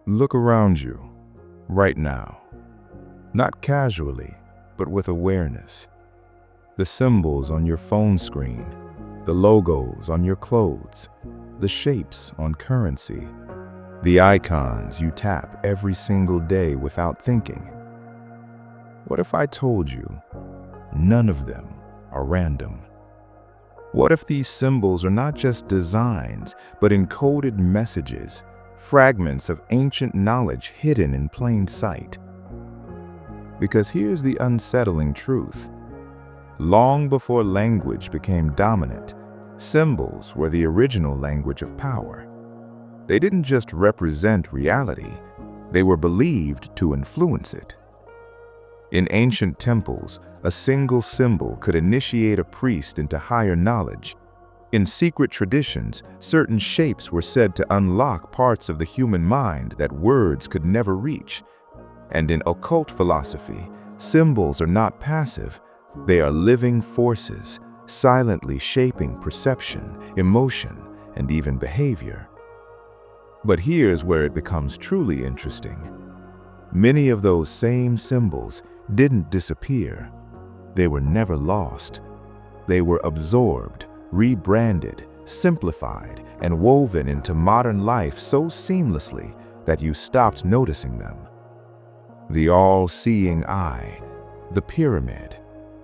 Look around you, right now. Not casually, but with awareness. The symbols on your phone screen, the logos on your clothes, the shapes on currency, the icons you tap every single day without thinking. What if I told you none of them are random? What if these symbols are not just designs, but encoded messages, fragments of ancient knowledge hidden in plain sight? Because here's the unsettling truth. Long before language became dominant, symbols were the original language of power. They didn't just represent reality, they were believed to influence it. In ancient temples, a single symbol could initiate a priest into higher knowledge. In secret traditions, certain shapes were said to unlock parts of the human mind that words could never reach. And in occult philosophy, symbols are not passive. They are living forces, silently shaping perception, emotion, and even behavior. But here's where it becomes truly interesting. Many of those same symbols didn't disappear. They were never lost. They were absorbed, rebranded, simplified, and woven into modern life so seamlessly that you stopped noticing them. The all-seeing eye, the pyramid,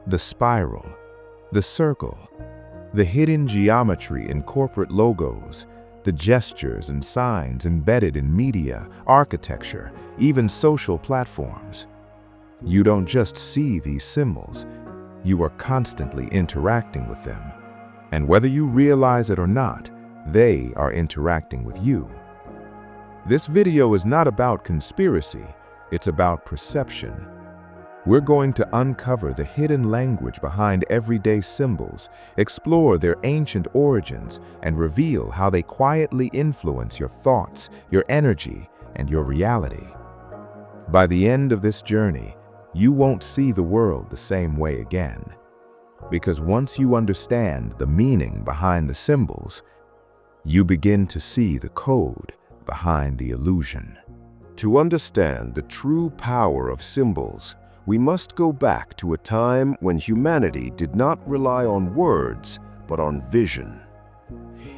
the spiral, the circle, the hidden geometry in corporate logos, the gestures and signs embedded in media, architecture, even social platforms. You don't just see these symbols, you are constantly interacting with them. And whether you realize it or not, they are interacting with you. This video is not about conspiracy, it's about perception. We're going to uncover the hidden language behind everyday symbols, explore their ancient origins, and reveal how they quietly influence your thoughts, your energy, and your reality. By the end of this journey, you won't see the world the same way again. Because once you understand the meaning behind the symbols, you begin to see the code behind the illusion. To understand the true power of symbols, we must go back to a time when humanity did not rely on words, but on vision.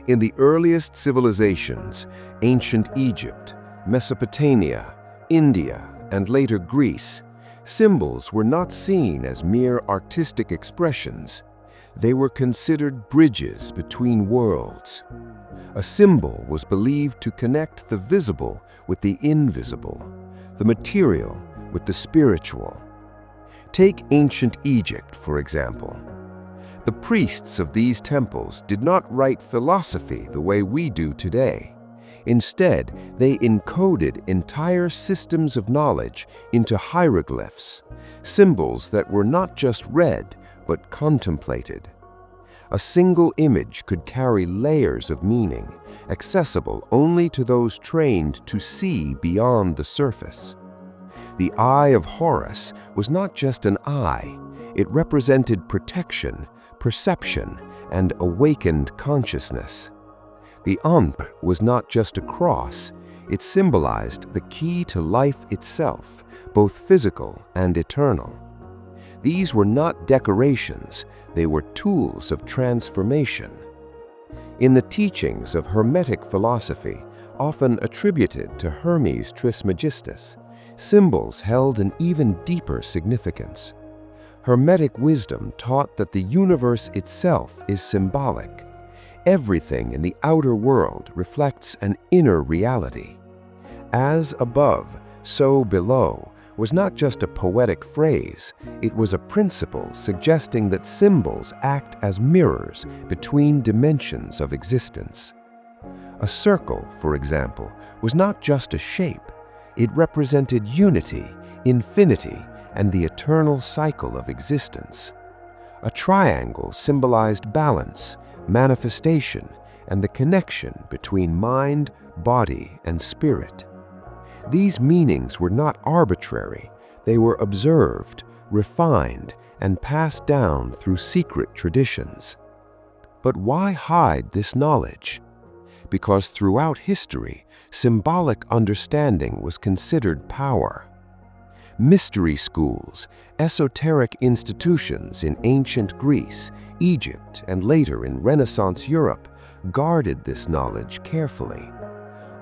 In the earliest civilizations, ancient Egypt, Mesopotamia, India, and later Greece, symbols were not seen as mere artistic expressions. They were considered bridges between worlds. A symbol was believed to connect the visible with the invisible, the material with the spiritual. Take ancient Egypt, for example. The priests of these temples did not write philosophy the way we do today. Instead, they encoded entire systems of knowledge into hieroglyphs, symbols that were not just read, but contemplated. A single image could carry layers of meaning, accessible only to those trained to see beyond the surface. The Eye of Horus was not just an eye, it represented protection, perception, and awakened consciousness. The Ankh was not just a cross, it symbolized the key to life itself, both physical and eternal. These were not decorations, they were tools of transformation. In the teachings of Hermetic philosophy, often attributed to Hermes Trismegistus, symbols held an even deeper significance. Hermetic wisdom taught that the universe itself is symbolic. Everything in the outer world reflects an inner reality. As above, so below was not just a poetic phrase, it was a principle suggesting that symbols act as mirrors between dimensions of existence. A circle, for example, was not just a shape. It represented unity, infinity, and the eternal cycle of existence. A triangle symbolized balance, manifestation, and the connection between mind, body, and spirit. These meanings were not arbitrary. They were observed, refined, and passed down through secret traditions. But why hide this knowledge? because throughout history, symbolic understanding was considered power. Mystery schools, esoteric institutions in ancient Greece, Egypt, and later in Renaissance Europe guarded this knowledge carefully.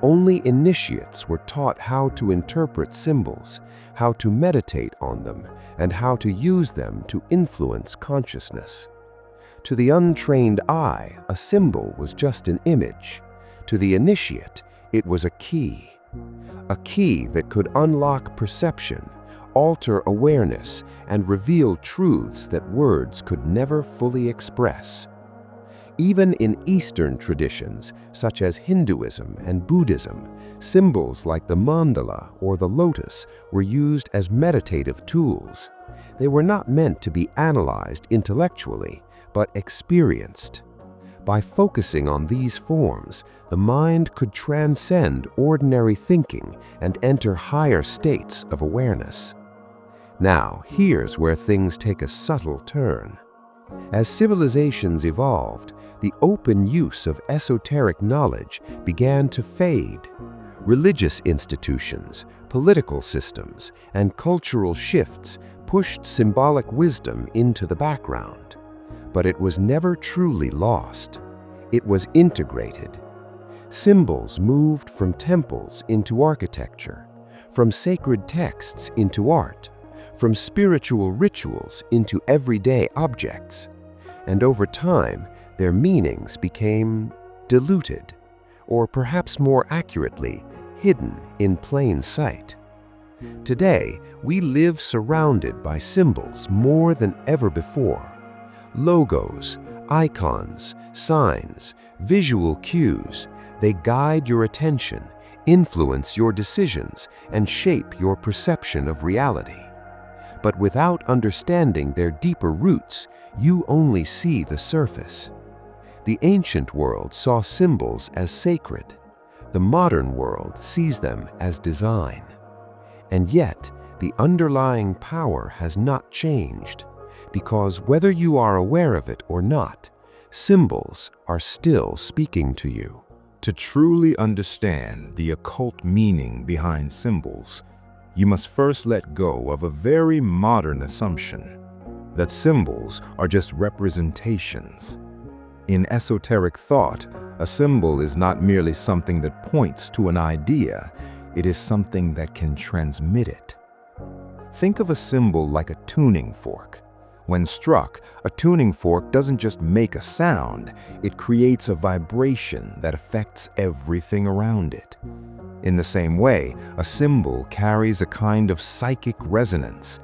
Only initiates were taught how to interpret symbols, how to meditate on them, and how to use them to influence consciousness. To the untrained eye, a symbol was just an image. To the initiate, it was a key that could unlock perception, alter awareness, and reveal truths that words could never fully express. Even in Eastern traditions, such as Hinduism and Buddhism, symbols like the mandala or the lotus were used as meditative tools. They were not meant to be analyzed intellectually, but experienced. By focusing on these forms, the mind could transcend ordinary thinking and enter higher states of awareness. Now, here's where things take a subtle turn. As civilizations evolved, the open use of esoteric knowledge began to fade. Religious institutions, political systems, and cultural shifts pushed symbolic wisdom into the background. But it was never truly lost. It was integrated. Symbols moved from temples into architecture, from sacred texts into art, from spiritual rituals into everyday objects. And over time, their meanings became diluted, or perhaps more accurately, hidden in plain sight. Today, we live surrounded by symbols more than ever before. Logos, icons, signs, visual cues, they guide your attention, influence your decisions, and shape your perception of reality. But without understanding their deeper roots, you only see the surface. The ancient world saw symbols as sacred. The modern world sees them as design. And yet, the underlying power has not changed, because whether you are aware of it or not, symbols are still speaking to you. To truly understand the occult meaning behind symbols, you must first let go of a very modern assumption that symbols are just representations. In esoteric thought, a symbol is not merely something that points to an idea, it is something that can transmit it. Think of a symbol like a tuning fork. When struck, a tuning fork doesn't just make a sound, it creates a vibration that affects everything around it. In the same way, a symbol carries a kind of psychic resonance.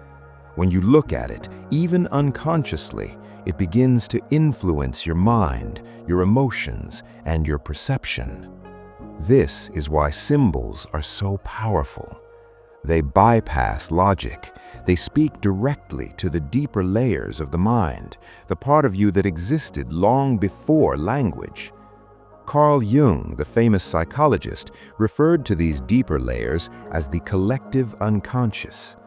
When you look at it, even unconsciously, it begins to influence your mind, your emotions, and your perception. This is why symbols are so powerful. They bypass logic. They speak directly to the deeper layers of the mind, the part of you that existed long before language. Carl Jung, the famous psychologist, referred to these deeper layers as the collective unconscious,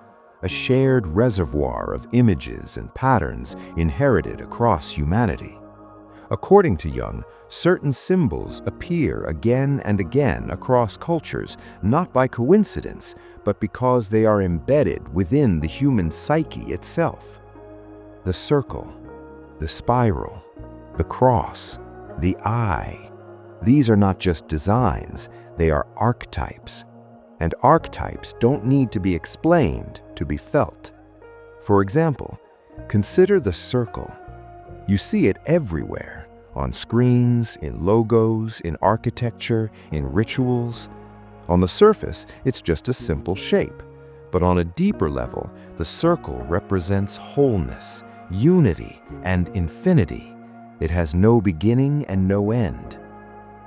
a shared reservoir of images and patterns inherited across humanity. According to Jung, certain symbols appear again and again across cultures, not by coincidence, but because they are embedded within the human psyche itself. The circle, the spiral, the cross, the eye. These are not just designs, they are archetypes. And archetypes don't need to be explained to be felt. For example, consider the circle. You see it everywhere, on screens, in logos, in architecture, in rituals. On the surface, it's just a simple shape. But on a deeper level, the circle represents wholeness, unity, and infinity. It has no beginning and no end.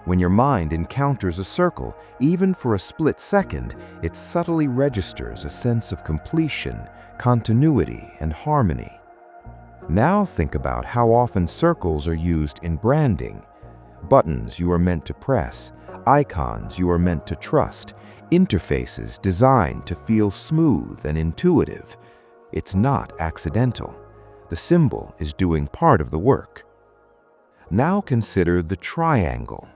When your mind encounters a circle, even for a split second, it subtly registers a sense of completion, continuity, and harmony. Now think about how often circles are used in branding. Buttons you are meant to press, icons you are meant to trust, interfaces designed to feel smooth and intuitive. It's not accidental. The symbol is doing part of the work. Now consider the triangle.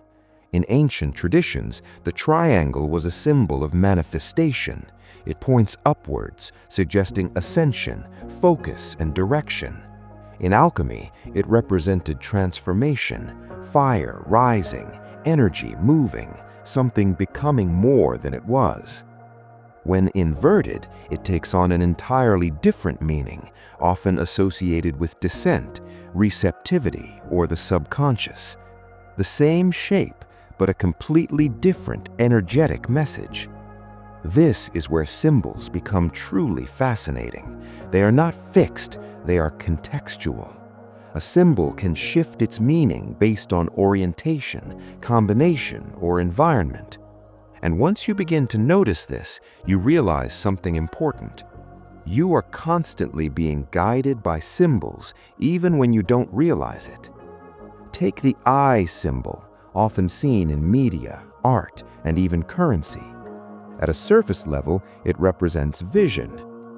In ancient traditions, the triangle was a symbol of manifestation. It points upwards, suggesting ascension, focus, and direction. In alchemy, it represented transformation, fire rising, energy moving, something becoming more than it was. When inverted, it takes on an entirely different meaning, often associated with dissent, receptivity, or the subconscious. The same shape, but a completely different energetic message. This is where symbols become truly fascinating. They are not fixed, they are contextual. A symbol can shift its meaning based on orientation, combination, or environment. And once you begin to notice this, you realize something important. You are constantly being guided by symbols, even when you don't realize it. Take the eye symbol, often seen in media, art, and even currency. At a surface level, it represents vision.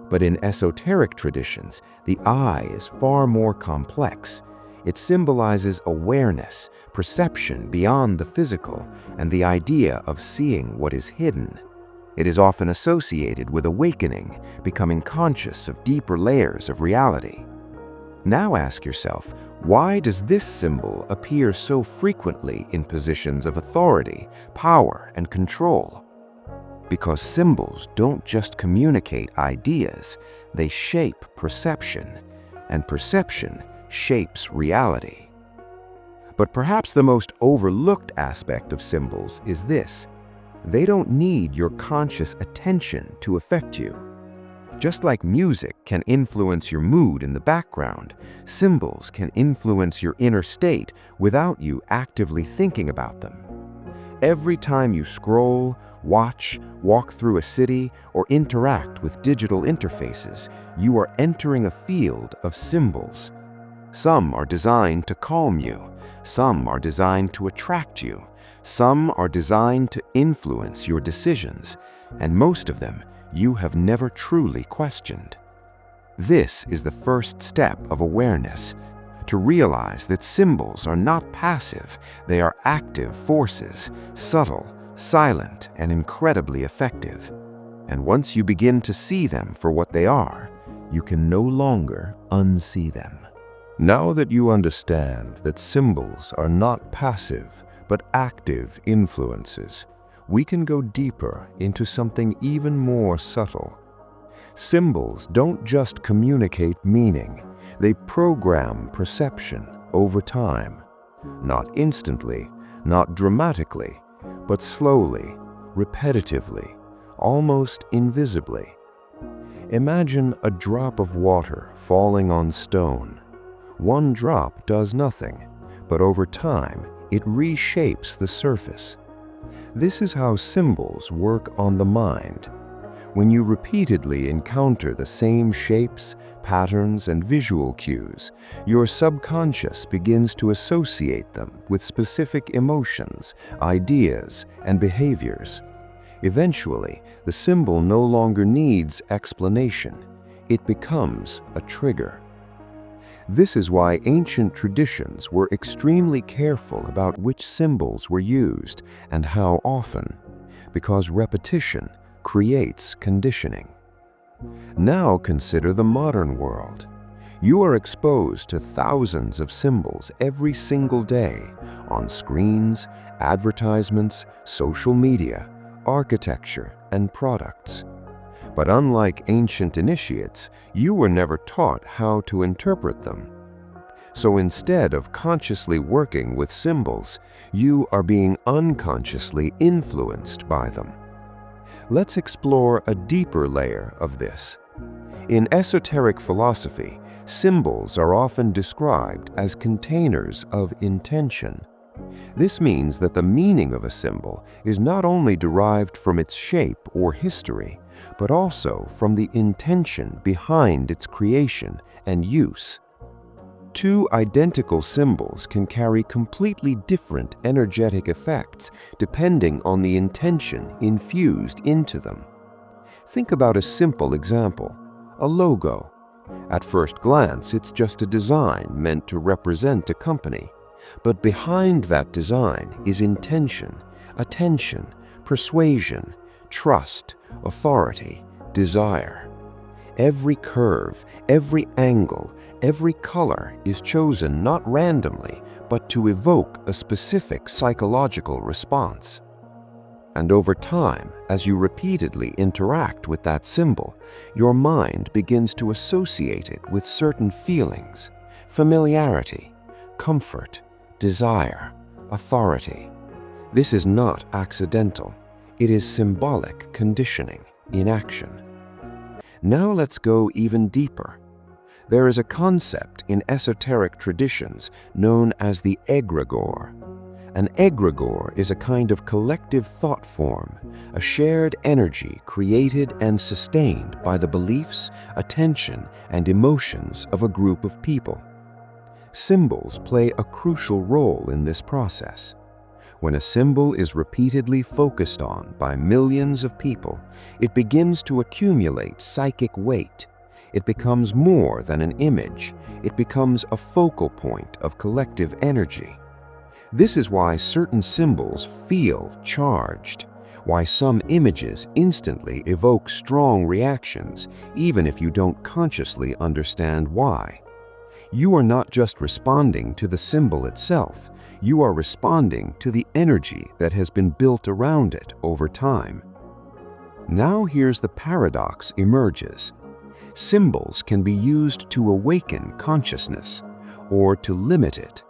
But in esoteric traditions, the eye is far more complex. It symbolizes awareness, perception beyond the physical, and the idea of seeing what is hidden. It is often associated with awakening, becoming conscious of deeper layers of reality. Now ask yourself, why does this symbol appear so frequently in positions of authority, power, and control? Because symbols don't just communicate ideas, they shape perception, and perception shapes reality. But perhaps the most overlooked aspect of symbols is this: they don't need your conscious attention to affect you. Just like music can influence your mood in the background, symbols can influence your inner state without you actively thinking about them. Every time you scroll, watch, walk through a city, or interact with digital interfaces, you are entering a field of symbols. Some are designed to calm you, some are designed to attract you, some are designed to influence your decisions, and most of them you have never truly questioned. This is the first step of awareness, to realize that symbols are not passive, they are active forces, subtle, silent, and incredibly effective. And once you begin to see them for what they are, you can no longer unsee them. Now that you understand that symbols are not passive, but active influences, we can go deeper into something even more subtle. Symbols don't just communicate meaning, they program perception over time. Not instantly, not dramatically, but slowly, repetitively, almost invisibly. Imagine a drop of water falling on stone. One drop does nothing, but over time, it reshapes the surface. This is how symbols work on the mind. When you repeatedly encounter the same shapes, patterns, and visual cues, your subconscious begins to associate them with specific emotions, ideas, and behaviors. Eventually, the symbol no longer needs explanation. It becomes a trigger. This is why ancient traditions were extremely careful about which symbols were used and how often, because repetition creates conditioning. Now consider the modern world. You are exposed to thousands of symbols every single day on screens, advertisements, social media, architecture, and products. But unlike ancient initiates, you were never taught how to interpret them. So instead of consciously working with symbols, you are being unconsciously influenced by them. Let's explore a deeper layer of this. In esoteric philosophy, symbols are often described as containers of intention. This means that the meaning of a symbol is not only derived from its shape or history, but also from the intention behind its creation and use. Two identical symbols can carry completely different energetic effects depending on the intention infused into them. Think about a simple example, a logo. At first glance, it's just a design meant to represent a company. But behind that design is intention, attention, persuasion, trust, authority, desire. Every curve, every angle, every color is chosen not randomly, but to evoke a specific psychological response. And over time, as you repeatedly interact with that symbol, your mind begins to associate it with certain feelings: familiarity, comfort, desire, authority. This is not accidental. It is symbolic conditioning in action. Now let's go even deeper. There is a concept in esoteric traditions known as the egregore. An egregore is a kind of collective thought form, a shared energy created and sustained by the beliefs, attention, and emotions of a group of people. Symbols play a crucial role in this process. When a symbol is repeatedly focused on by millions of people, it begins to accumulate psychic weight. It becomes more than an image. It becomes a focal point of collective energy. This is why certain symbols feel charged, why some images instantly evoke strong reactions, even if you don't consciously understand why. You are not just responding to the symbol itself, you are responding to the energy that has been built around it over time. Now here's the paradox emerges. Symbols can be used to awaken consciousness or to limit it.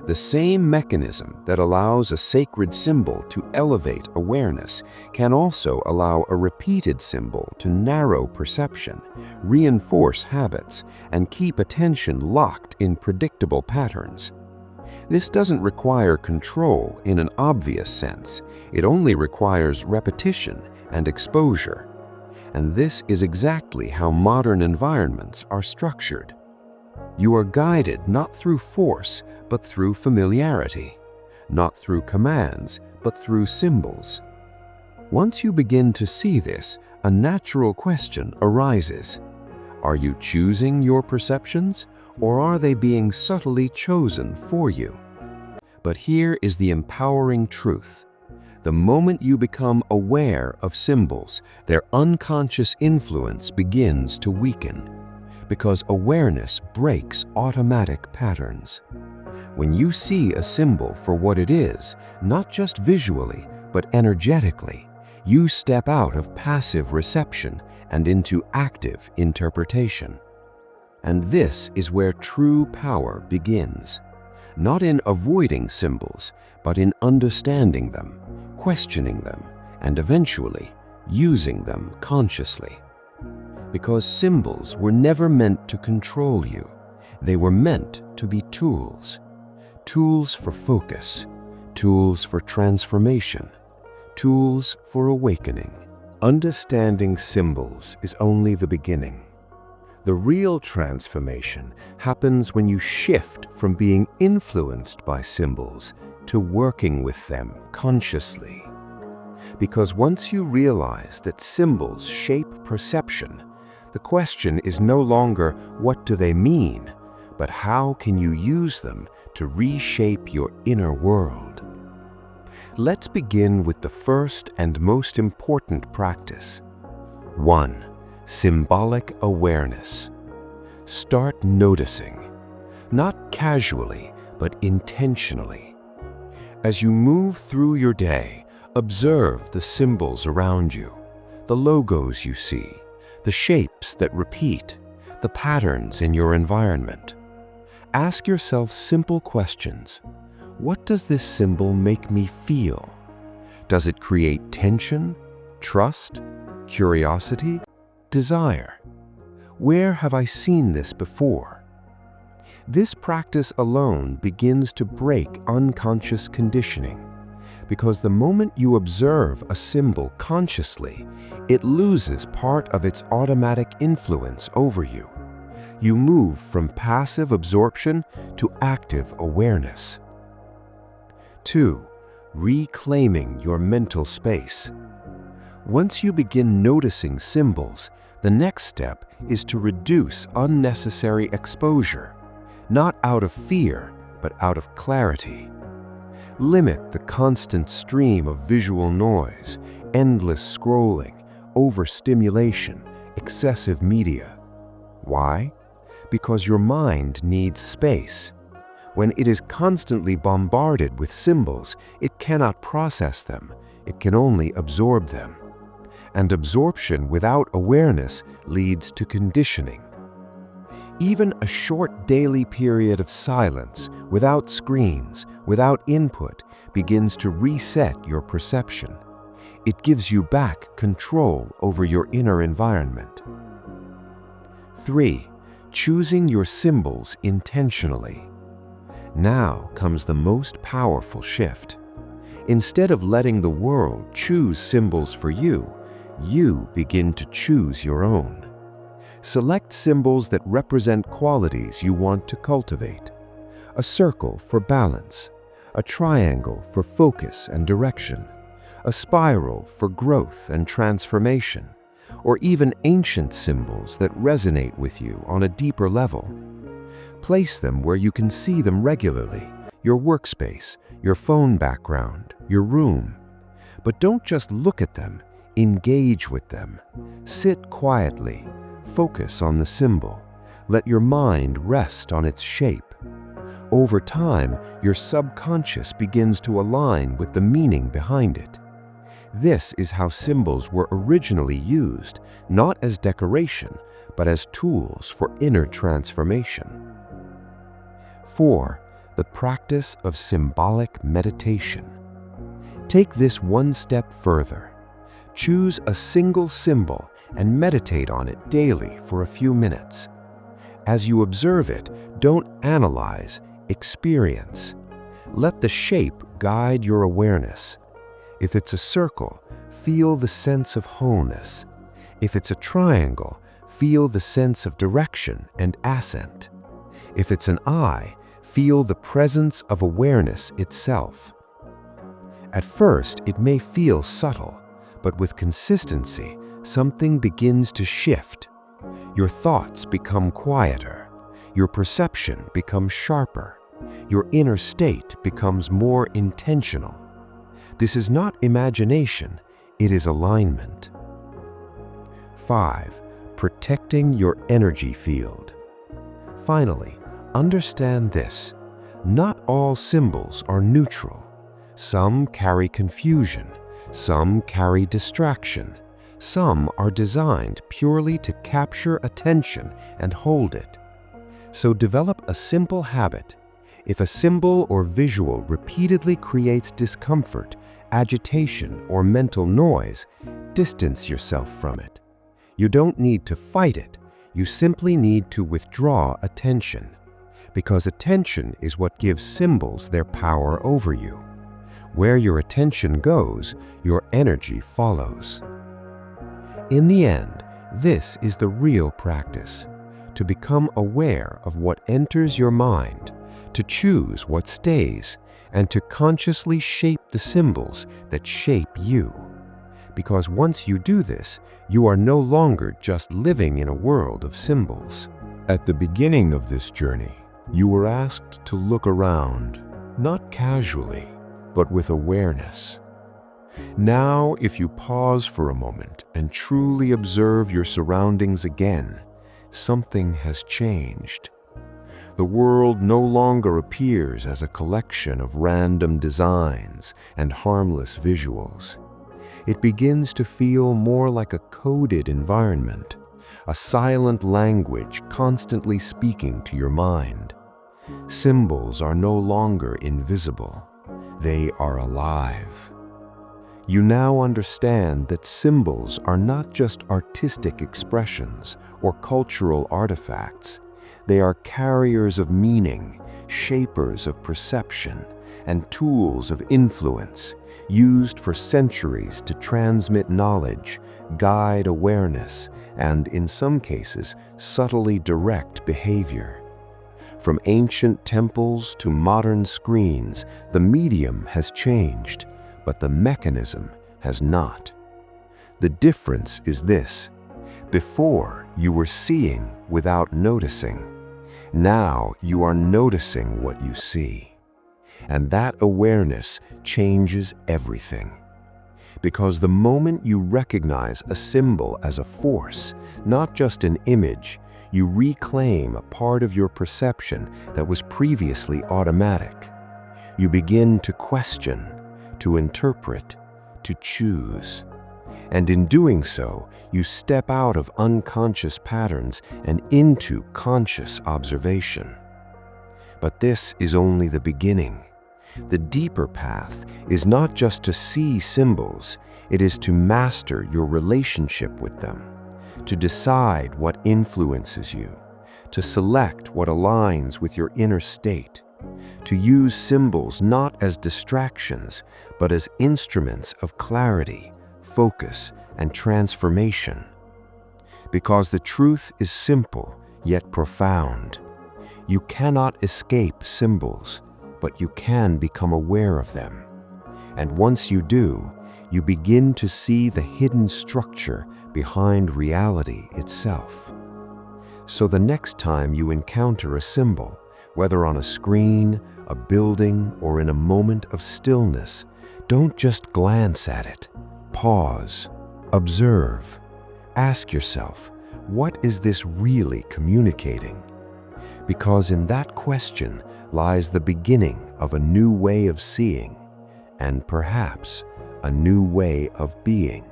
The same mechanism that allows a sacred symbol to elevate awareness can also allow a repeated symbol to narrow perception, reinforce habits, and keep attention locked in predictable patterns. This doesn't require control in an obvious sense. It only requires repetition and exposure. And this is exactly how modern environments are structured. You are guided not through force, but through familiarity, not through commands, but through symbols. Once you begin to see this, a natural question arises. Are you choosing your perceptions, or are they being subtly chosen for you? But here is the empowering truth. The moment you become aware of symbols, their unconscious influence begins to weaken, because awareness breaks automatic patterns. When you see a symbol for what it is, not just visually, but energetically, you step out of passive reception and into active interpretation. And this is where true power begins. Not in avoiding symbols, but in understanding them, questioning them, and eventually using them consciously. Because symbols were never meant to control you. They were meant to be tools. Tools for focus, tools for transformation, tools for awakening. Understanding symbols is only the beginning. The real transformation happens when you shift from being influenced by symbols to working with them consciously. Because once you realize that symbols shape perception, the question is no longer what do they mean, but how can you use them to reshape your inner world? Let's begin with the first and most important practice. 1. Symbolic awareness. Start noticing, not casually, but intentionally. As you move through your day, observe the symbols around you, the logos you see, the shapes that repeat, the patterns in your environment. Ask yourself simple questions. What does this symbol make me feel? Does it create tension, trust, curiosity, desire? Where have I seen this before? This practice alone begins to break unconscious conditioning, because the moment you observe a symbol consciously, it loses part of its automatic influence over you. You move from passive absorption to active awareness. 2. Reclaiming your mental space. Once you begin noticing symbols, the next step is to reduce unnecessary exposure, not out of fear, but out of clarity. Limit the constant stream of visual noise, endless scrolling, overstimulation, excessive media. Why? Because your mind needs space. When it is constantly bombarded with symbols, it cannot process them. It can only absorb them. And absorption without awareness leads to conditioning. Even a short daily period of silence, without screens, without input, begins to reset your perception. It gives you back control over your inner environment. 3. Choosing your symbols intentionally. Now comes the most powerful shift. Instead of letting the world choose symbols for you, you begin to choose your own. Select symbols that represent qualities you want to cultivate. A circle for balance, a triangle for focus and direction, a spiral for growth and transformation, or even ancient symbols that resonate with you on a deeper level. Place them where you can see them regularly, your workspace, your phone background, your room. But don't just look at them, engage with them. Sit quietly, focus on the symbol. Let your mind rest on its shape. Over time, your subconscious begins to align with the meaning behind it. This is how symbols were originally used, not as decoration, but as tools for inner transformation. 4. The practice of symbolic meditation. Take this one step further. Choose a single symbol and meditate on it daily for a few minutes. As you observe it, don't analyze, experience. Let the shape guide your awareness. If it's a circle, feel the sense of wholeness. If it's a triangle, feel the sense of direction and ascent. If it's an eye, feel the presence of awareness itself. At first, it may feel subtle, but with consistency, something begins to shift. Your thoughts become quieter. Your perception becomes sharper. Your inner state becomes more intentional. This is not imagination, it is alignment. 5. Protecting your energy field. Finally, understand this. Not all symbols are neutral. Some carry confusion. Some carry distraction. Some are designed purely to capture attention and hold it. So develop a simple habit. If a symbol or visual repeatedly creates discomfort, agitation, or mental noise, distance yourself from it. You don't need to fight it. You simply need to withdraw attention. Because attention is what gives symbols their power over you. Where your attention goes, your energy follows. In the end, this is the real practice. To become aware of what enters your mind, to choose what stays, and to consciously shape the symbols that shape you. Because once you do this, you are no longer just living in a world of symbols. At the beginning of this journey, you were asked to look around, not casually, but with awareness. Now, if you pause for a moment and truly observe your surroundings again, something has changed. The world no longer appears as a collection of random designs and harmless visuals. It begins to feel more like a coded environment, a silent language constantly speaking to your mind. Symbols are no longer invisible. They are alive. You now understand that symbols are not just artistic expressions or cultural artifacts. They are carriers of meaning, shapers of perception, and tools of influence, used for centuries to transmit knowledge, guide awareness, and, in some cases, subtly direct behavior. From ancient temples to modern screens, the medium has changed, but the mechanism has not. The difference is this: before, you were seeing without noticing. Now you are noticing what you see. And that awareness changes everything. Because the moment you recognize a symbol as a force, not just an image, you reclaim a part of your perception that was previously automatic. You begin to question, to interpret, to choose. And in doing so, you step out of unconscious patterns and into conscious observation. But this is only the beginning. The deeper path is not just to see symbols, it is to master your relationship with them, to decide what influences you, to select what aligns with your inner state, to use symbols not as distractions, but as instruments of clarity, focus, and transformation. Because the truth is simple, yet profound. You cannot escape symbols, but you can become aware of them. And once you do, you begin to see the hidden structure behind reality itself. So the next time you encounter a symbol, whether on a screen, a building, or in a moment of stillness, don't just glance at it. Pause, observe, ask yourself, what is this really communicating? Because in that question lies the beginning of a new way of seeing, and perhaps a new way of being.